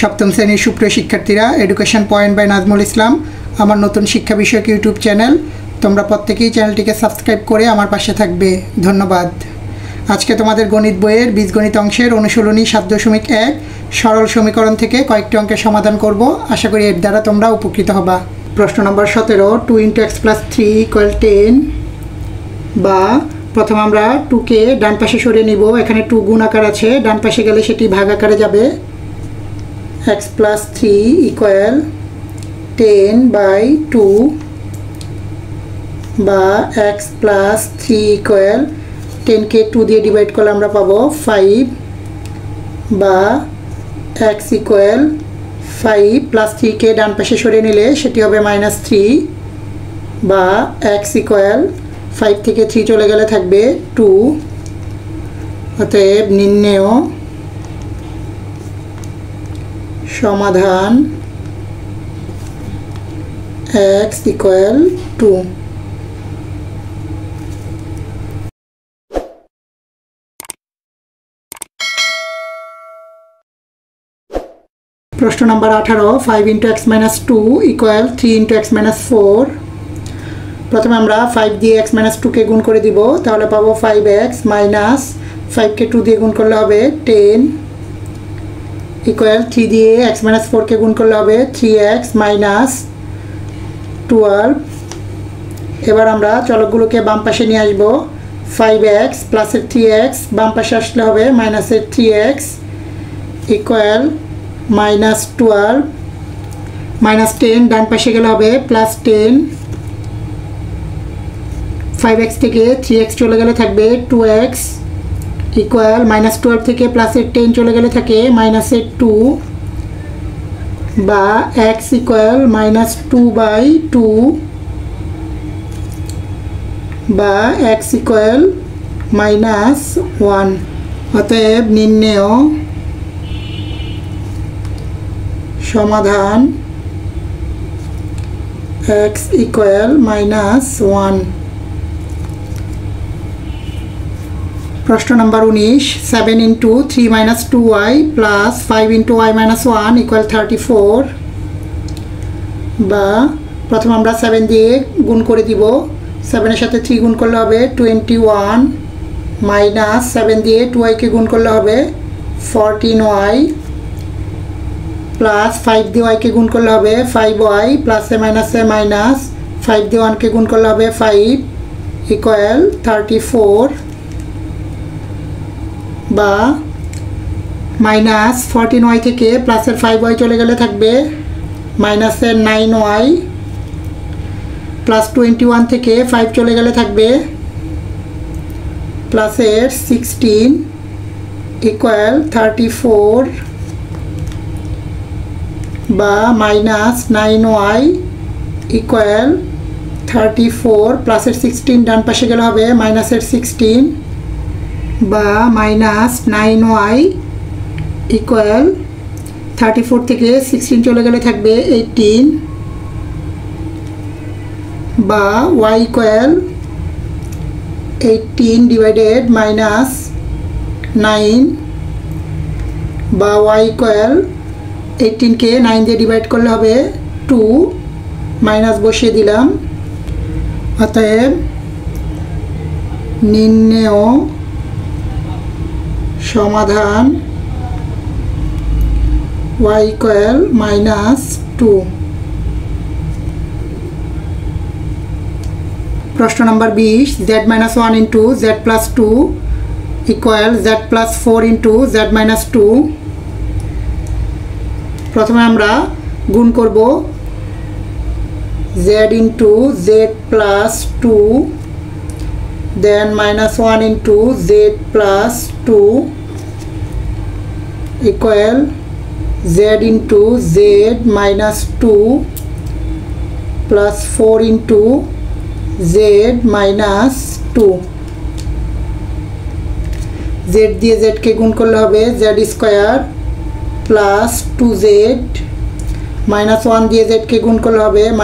সপ্তম শ্রেণীর সুপ্রিয় শিক্ষার্থীরা, education point by Nazmul Islam আমার নতুন শিক্ষা বিষয়ক ইউটিউব চ্যানেল। তোমরা প্রত্যেকেই চ্যানেলটিকে সাবস্ক্রাইব করে আমার পাশে থাকবে, ধন্যবাদ। আজকে তোমাদের গণিত বইয়ের বীজগণিত অংশের অনুশীলনী 7.1 সরল সমীকরণ থেকে কয়েকটি অঙ্কের সমাধান করব। আশা করি এর দ্বারা তোমরা উপকৃত হবা। প্রশ্ন নম্বর 17, 2 × x + 3 = 10। বা প্রথম আমরা 2কে ডান পাশে সরিয়ে নিব। এখানে 2 গুণ আকার আছে, ডান পাশে গেলে সেটি ভাগ আকারে যাবে। x + 3 = 10/2 বা x + 3 = 10কে 2 দিয়ে ডিভাইড করলে আমরা পাবো 5 বা x = 5 + 3কে ডান পাশে সরিয়ে নিলে সেটি হবে -3 বা x = 5 থেকে 3 চলে গেলে থাকবে 2। অতএব নির্ণেয় সমাধান x = 2। প্রশ্ন নম্বর 18, 5 × x - 2 = 3 × x - 4। প্রথমে আমরা 5 দিয়ে x - 2কে গুণ করে দিব, তাহলে পাবো 5x মাইনাস 5কে 2 দিয়ে গুণ করলে হবে 10 = 3 দিয়ে x - 4কে গুণ করলে হবে 3x মাইনাস 12। এবার আমরা চলকগুলোকে বাম পাশে নিয়ে আসবো। 5x প্লাসের 3x বাম পাশে আসলে হবে মাইনাসের 3x = -12 -10 ডান পাশে গেলে হবে +10। 5x থেকে 3x চলে গেলে থাকবে 2x = -12 থেকে +10 চলে গেলে থাকে -2 বা x = -2/2 বা x = -1। অতএব নির্ণেয় সমাধান x = -1। প্রশ্ন নম্বর 19, 7 × 3 - 2y + 5 × y - 1 = 34। বা প্রথম আমরা 7 দিয়ে গুণ করে দিব, 7 এর সাথে 3 গুণ করলে হবে 21 মাইনাস 7 দিয়ে 2y-কে গুণ করলে হবে 14y প্লাস 5 দিয়ে y-কে গুণ করলে হবে 5y প্লাসে মাইনাসে মাইনাস 5 দিয়ে 1-কে গুণ করলে হবে 5 = 34 বা -14y থেকে প্লাসের 5y চলে গেলে থাকবে মাইনাসের 9y প্লাস 21 থেকে 5 চলে গেলে থাকবে প্লাসের 16 = 34 বা -9y = 34 প্লাসের 16 ডান পাশে গেলে হবে মাইনাসের 16 বা -9y = 34 থেকে 16 চলে গেলে থাকবে 18 বা y = 18 ডিভাইডেড -9 বা y = 18কে 9 দিয়ে ডিভাইড করলে হবে 2 মাইনাস বসিয়ে দিলাম। অতএব নির্ণেয় সমাধান y = -2। প্রশ্ন নম্বর 20, z - 1 × z + 2 = z + 4 × z - 2। প্রথমে আমরা গুণ করব z × z + 2 দেন -1 × z + 2 = z × z - 2 plus 4 × z - 2। z দিয়ে z-কে গুণ করলে হবে z² প্লাস 2z -1 দিয়ে z-কে গুণ করলে হবে -z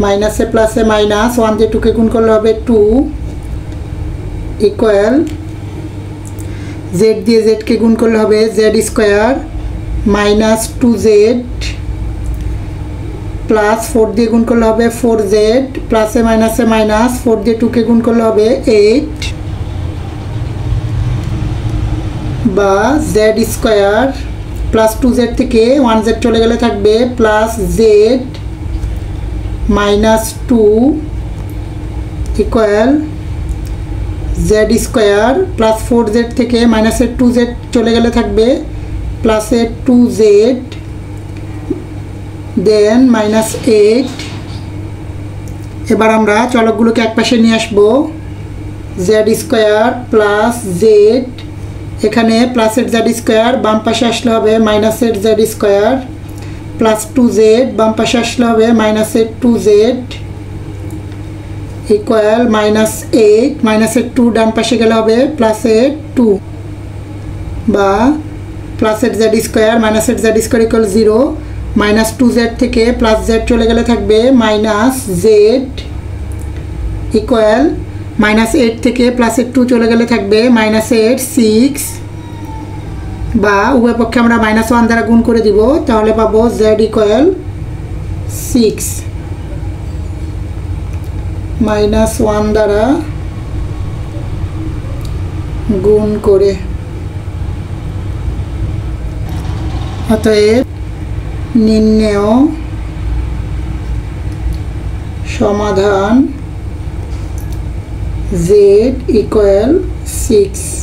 মাইনাসে প্লাসে মাইনাস 1 দিয়ে 2-কে গুণ করলে হবে 2 = z দিয়ে z কে গুণ করলে হবে z square minus 2z plus 4 দিয়ে গুণ করলে হবে 4z প্লাসে মাইনাসে মাইনাস 4 দিয়ে 2 কে গুণ করলে হবে 8 বা z স্কয়ার প্লাস 2z থেকে 1z চলে গেলে থাকবে plus z minus 2 equal z square plus 4z থেকে মাইনাসের 2z চলে গেলে থাকবে প্লাসের 2z দেন মাইনাস 8। এবার আমরা চলকগুলোকে একপাশে নিয়ে আসবো z স্কয়ার প্লাস z, এখানে প্লাসের z স্কয়ার বাম পাশে আসলে হবে মাইনাসের z স্কয়ার প্লাস 2z বাম পাশে আসলে হবে মাইনাসের 2z ইকুয়াল মাইনাস 8 মাইনাসের 2 ডান পাশে গেলে হবে প্লাসের 2 বা প্লাসের z স্কয়ার মাইনাসের z square equal 0 minus 2z থেকে প্লাস z চলে গেলে থাকবে মাইনাস z ইকুয়াল মাইনাস 8 থেকে প্লাসের 2 চলে গেলে থাকবে মাইনাসের 6 বা উভয় পক্ষে আমরা মাইনাস 1 দ্বারা গুণ করে দিব তাহলে পাবো z ইকুয়াল 6 মাইনাস 1 দ্বারা গুণ করে। অতএব নির্ণেয় সমাধান z ইকুয়াল 6।